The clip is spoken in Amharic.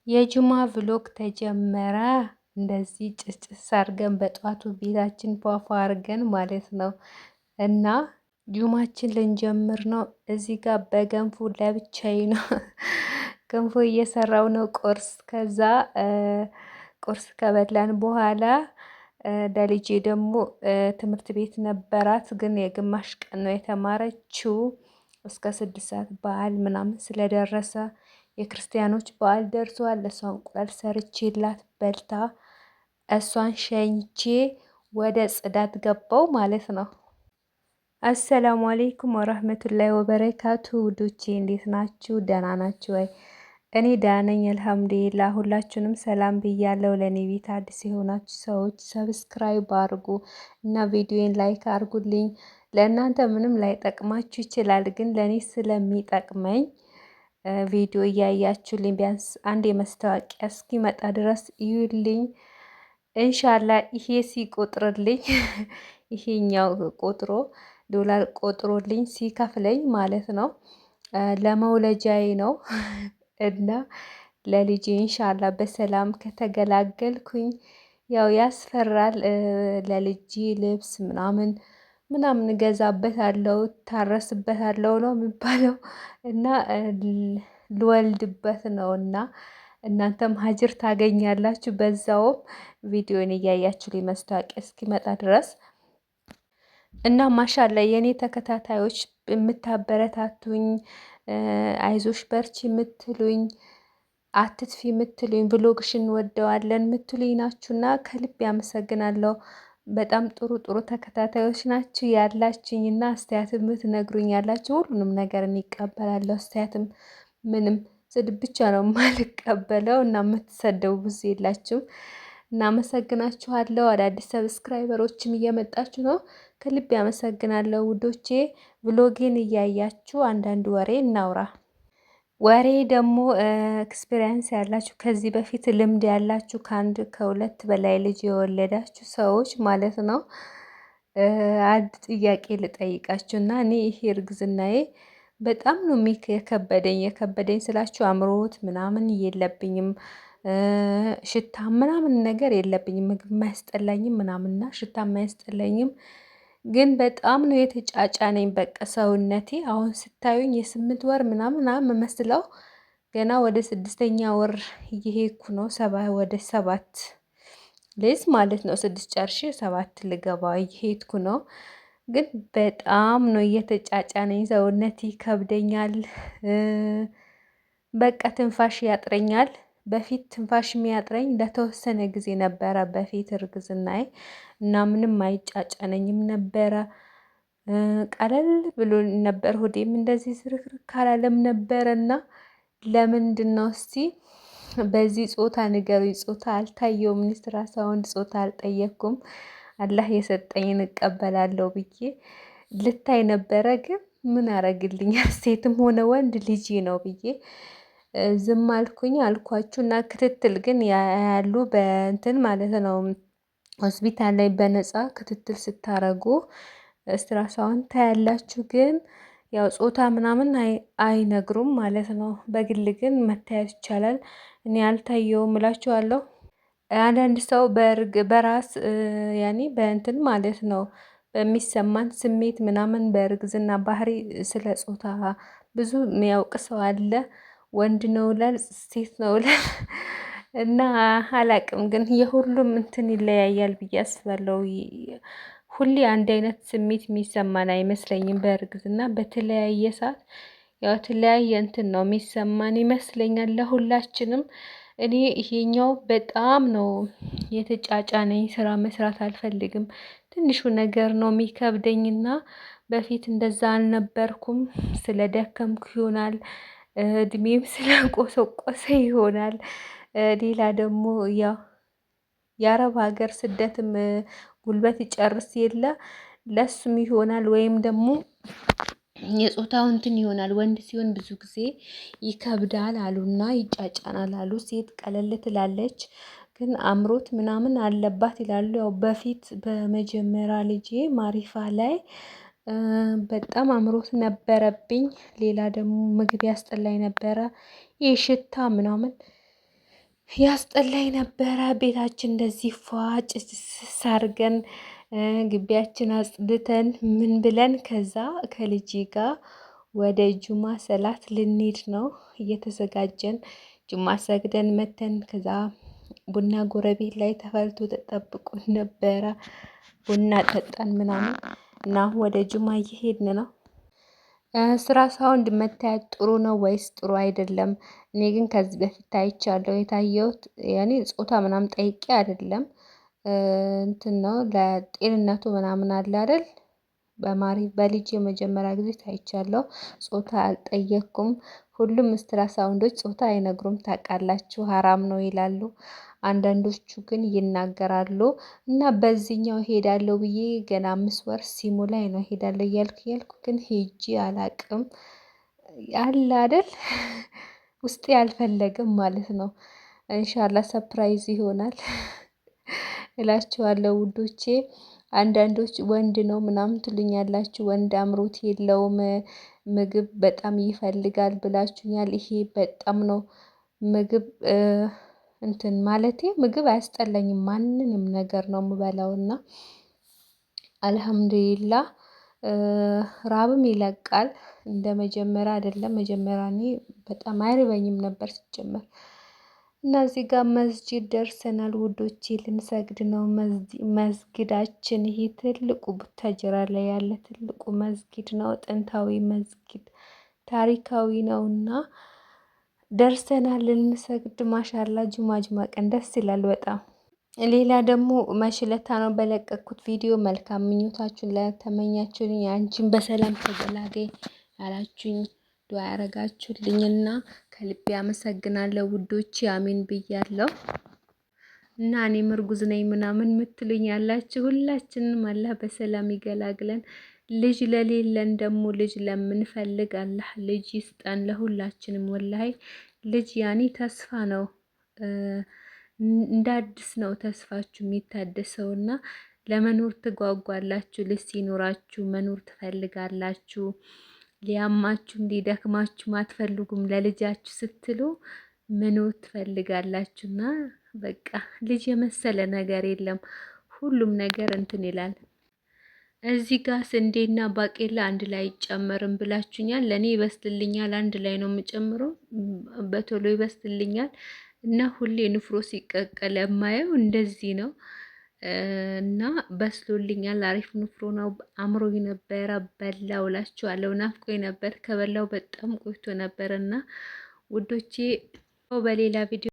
የጁማ ቭሎግ ተጀመረ። እንደዚህ ጭስጭስ አድርገን በጧቱ ቤታችን ፏፏ አድርገን ማለት ነው። እና ጁማችን ልንጀምር ነው። እዚህ ጋር በገንፎ ለብቻዬ ነው ገንፎ እየሰራው ነው ቁርስ። ከዛ ቁርስ ከበላን በኋላ ለልጄ ደግሞ ትምህርት ቤት ነበራት፣ ግን የግማሽ ቀን ነው የተማረችው። እስከ 6 ሰዓት በዓል ምናምን ስለደረሰ የክርስቲያኖች በዓል ደርሷል። ለእሷ እንቁላል ሰርቼላት በልታ እሷን ሸኝቼ ወደ ጽዳት ገባው ማለት ነው። አሰላሙ አሌይኩም ወረህመቱላሂ ወበረካቱ። ውዶቼ እንዴት ናችሁ? ደህና ናችሁ ወይ? እኔ ደህና ነኝ አልሐምዱሊላህ። ሁላችሁንም ሰላም ብያለሁ። ለእኔ ቤት አዲስ የሆናችሁ ሰዎች ሰብስክራይብ አድርጉ እና ቪዲዮን ላይክ አድርጉልኝ። ለእናንተ ምንም ላይጠቅማችሁ ይችላል፣ ግን ለእኔ ስለሚጠቅመኝ ቪዲዮ እያያችሁልኝ ቢያንስ አንድ የመስታወቂያ እስኪመጣ ድረስ እዩልኝ። እንሻላ ይሄ ሲቆጥርልኝ ይሄኛው ቆጥሮ ዶላር ቆጥሮልኝ ሲከፍለኝ ማለት ነው ለመውለጃዬ ነው እና ለልጄ እንሻላ በሰላም ከተገላገልኩኝ ያው ያስፈራል። ለልጄ ልብስ ምናምን ምናምን እገዛበታለሁ፣ ታረስበታለሁ ነው የሚባለው እና ልወልድበት ነው እና እናንተም ሀጅር ታገኛላችሁ። በዛውም ቪዲዮን እያያችሁ ላይ መስታወቂያ እስኪመጣ ድረስ እና ማሻላ የእኔ ተከታታዮች የምታበረታቱኝ፣ አይዞሽ በርቺ የምትሉኝ፣ አትጥፊ የምትሉኝ፣ ብሎግሽን ወደዋለን የምትሉኝ ናችሁና ከልብ ያመሰግናለሁ። በጣም ጥሩ ጥሩ ተከታታዮች ናችሁ ያላችኝ እና አስተያየት የምትነግሩኝ ያላችሁ ሁሉንም ነገር እንቀበላለሁ። አስተያየትም ምንም ስድብ ብቻ ነው የማልቀበለው እና የምትሰደቡ ብዙ የላችሁም። እናመሰግናችኋለሁ። አዳዲስ ሰብስክራይበሮችም እየመጣችሁ ነው። ከልብ ያመሰግናለሁ ውዶቼ። ብሎጌን እያያችሁ አንዳንድ ወሬ እናውራ። ወሬ ደግሞ ኤክስፔሪንስ ያላችሁ ከዚህ በፊት ልምድ ያላችሁ ከአንድ ከሁለት በላይ ልጅ የወለዳችሁ ሰዎች ማለት ነው አንድ ጥያቄ ልጠይቃችሁ እና እኔ ይሄ እርግዝናዬ በጣም ነው የከበደኝ ስላችሁ አምሮት ምናምን የለብኝም፣ ሽታ ምናምን ነገር የለብኝም፣ ምግብ ማያስጠላኝም ምናምንና ሽታ ማያስጠላኝም፣ ግን በጣም ነው የተጫጫነኝ በቃ ሰውነቴ። አሁን ስታዩኝ የ8 ወር ምናምን የምመስለው ገና ወደ 6ኛ ወር እየሄድኩ ነው። ወደ 7 ልይዝ ማለት ነው። 6 ጨርሼ 7 ልገባ እየሄድኩ ነው። ግን በጣም ነው እየተጫጫነኝ፣ ሰውነቴ ይከብደኛል። በቃ ትንፋሽ ያጥረኛል። በፊት ትንፋሽ የሚያጥረኝ ለተወሰነ ጊዜ ነበረ በፊት እርግዝናዬ እና ምንም አይጫጫነኝም ነበረ። ቀለል ብሎ ነበር፣ ሆዴም እንደዚህ ዝርክርክ አላለም ነበረ። እና ለምንድን ነው እስቲ በዚህ ጾታ ንገሩኝ። ጾታ አልታየውም፣ አልትራሳውንድ ጾታ አልጠየቅኩም። አላህ የሰጠኝን እቀበላለሁ ብዬ ልታይ ነበረ። ግን ምን አረግልኛል፣ ሴትም ሆነ ወንድ ልጄ ነው ብዬ ዝም አልኩኝ አልኳችሁ። እና ክትትል ግን ያሉ በእንትን ማለት ነው ሆስፒታል ላይ በነፃ ክትትል ስታረጉ ስትራሳውንድ ታያላችሁ። ግን ያው ጾታ ምናምን አይነግሩም ማለት ነው። በግል ግን መታየት ይቻላል። እኔ አልታየውም እላችኋለሁ። አንዳንድ ሰው በራስ ያኔ በእንትን ማለት ነው በሚሰማን ስሜት ምናምን በእርግዝና ባህሪ ስለ ጾታ ብዙ የሚያውቅ ሰው አለ። ወንድ ነው ይላል፣ ሴት ነው ይላል እና አላቅም። ግን የሁሉም እንትን ይለያያል ብዬ አስባለሁ። ሁሌ አንድ አይነት ስሜት የሚሰማን አይመስለኝም። በእርግዝና በተለያየ ሰዓት ያው የተለያየ እንትን ነው የሚሰማን ይመስለኛል ለሁላችንም። እኔ ይሄኛው በጣም ነው የተጫጫነኝ። ስራ መስራት አልፈልግም። ትንሹ ነገር ነው የሚከብደኝና በፊት እንደዛ አልነበርኩም። ስለደከምኩ ይሆናል፣ እድሜም ስለቆሰቆሰ ይሆናል። ሌላ ደግሞ ያው የአረብ ሀገር ስደትም ጉልበት ይጨርስ የለ ለሱም ይሆናል፣ ወይም ደግሞ የጾታው እንትን ይሆናል። ወንድ ሲሆን ብዙ ጊዜ ይከብዳል አሉና ይጫጫናል አሉ። ሴት ቀለል ትላለች፣ ግን አምሮት ምናምን አለባት ይላሉ። ያው በፊት በመጀመሪያ ልጄ ማሪፋ ላይ በጣም አምሮት ነበረብኝ። ሌላ ደግሞ ምግብ ያስጠላኝ ነበረ፣ ይህ ሽታ ምናምን ያስጠላኝ ነበረ። ቤታችን እንደዚህ ፏጭ ሳርገን ግቢያችን አጽድተን ምን ብለን ከዛ ከልጅ ጋር ወደ ጁማ ሰላት ልንሄድ ነው እየተዘጋጀን ጁማ ሰግደን መተን ከዛ ቡና ጎረቤት ላይ ተፈልቶ ተጠብቁን ነበረ። ቡና ጠጣን ምናምን እና ወደ ጁማ እየሄድን ነው። ስራ ሳውንድ መታየት ጥሩ ነው ወይስ ጥሩ አይደለም? እኔ ግን ከዚህ በፊት ታይቻለሁ። የታየሁት ያኔ ጾታ ምናምን ጠይቄ አይደለም እንትን ነው ለጤንነቱ ምናምን አለ አይደል? በልጅ የመጀመሪያ ጊዜ ታይቻለሁ። ጾታ አልጠየቅኩም። ሁሉም ስትራሳውንዶች ጾታ አይነግሩም ታውቃላችሁ፣ ሀራም ነው ይላሉ። አንዳንዶቹ ግን ይናገራሉ። እና በዚህኛው ሄዳለሁ ብዬ ገና 5 ወር ሲሞላኝ ነው ሄዳለሁ እያልኩ ግን ሄጄ አላቅም። አለ አይደል ውስጤ አልፈለግም ማለት ነው። ኢንሻአላህ ሰርፕራይዝ ይሆናል እላችኋለሁ ውዶቼ። አንዳንዶች ወንድ ነው ምናምን ትሉኛላችሁ፣ ወንድ አምሮት የለውም ምግብ በጣም ይፈልጋል ብላችሁኛል። ይሄ በጣም ነው ምግብ እንትን ማለቴ ምግብ አያስጠላኝም፣ ማንንም ነገር ነው የምበላውና አልሐምዱሊላህ ራብም ይለቃል። እንደ መጀመሪያ አይደለም። መጀመሪያ እኔ በጣም አይርበኝም ነበር ሲጀመር። እና እዚህ ጋር መስጂድ ደርሰናል ውዶቼ፣ ልንሰግድ ነው። መስጊዳችን ይሄ ትልቁ ቡታጅራ ላይ ያለ ትልቁ መስጊድ ነው። ጥንታዊ መስጊድ ታሪካዊ ነውና ደርሰናል ልንሰግድ። ማሻላ ጁማ ቀን ደስ ይላል በጣም። ሌላ ደግሞ መሽለታ ነው በለቀኩት ቪዲዮ መልካም ምኞታችሁን ለተመኛችሁልኝ አንቺን በሰላም ተገላገይ ያላችሁኝ ዱዓ ያረጋችሁልኝና ከልቤ አመሰግናለሁ ውዶቼ። አሚን ብያለሁ። እና እኔም እርጉዝ ነኝ ምናምን ምትሉኝ ያላችሁ ሁላችንም አላህ በሰላም ይገላግለን። ልጅ ለሌለን ደግሞ ልጅ ለምንፈልግ አላህ ልጅ ይስጠን ለሁላችንም። ወላሂ ልጅ ያኔ ተስፋ ነው፣ እንደ አዲስ ነው ተስፋችሁ የሚታደሰውና ለመኖር ትጓጓላችሁ። ልጅ ሲኖራችሁ መኖር ትፈልጋላችሁ። ሊያማችሁ እንዲደክማችሁ አትፈልጉም። ለልጃችሁ ስትሉ መኖር ትፈልጋላችሁና በቃ ልጅ የመሰለ ነገር የለም። ሁሉም ነገር እንትን ይላል። እዚህ ጋር ስንዴና ባቄላ አንድ ላይ አይጨመርም ብላችሁኛል። ለኔ ይበስልልኛል፣ አንድ ላይ ነው የምጨምረው፣ በቶሎ ይበስልልኛል። እና ሁሌ ንፍሮ ሲቀቀል የማየው እንደዚህ ነው። እና በስሎልኛል። አሪፍ ንፍሮ ነው። አምሮኝ ነበረ በላው እላችኋለሁ። ናፍቆኝ ነበር። ከበላው በጣም ቆይቶ ነበርና ውዶቼ በሌላ ቪዲዮ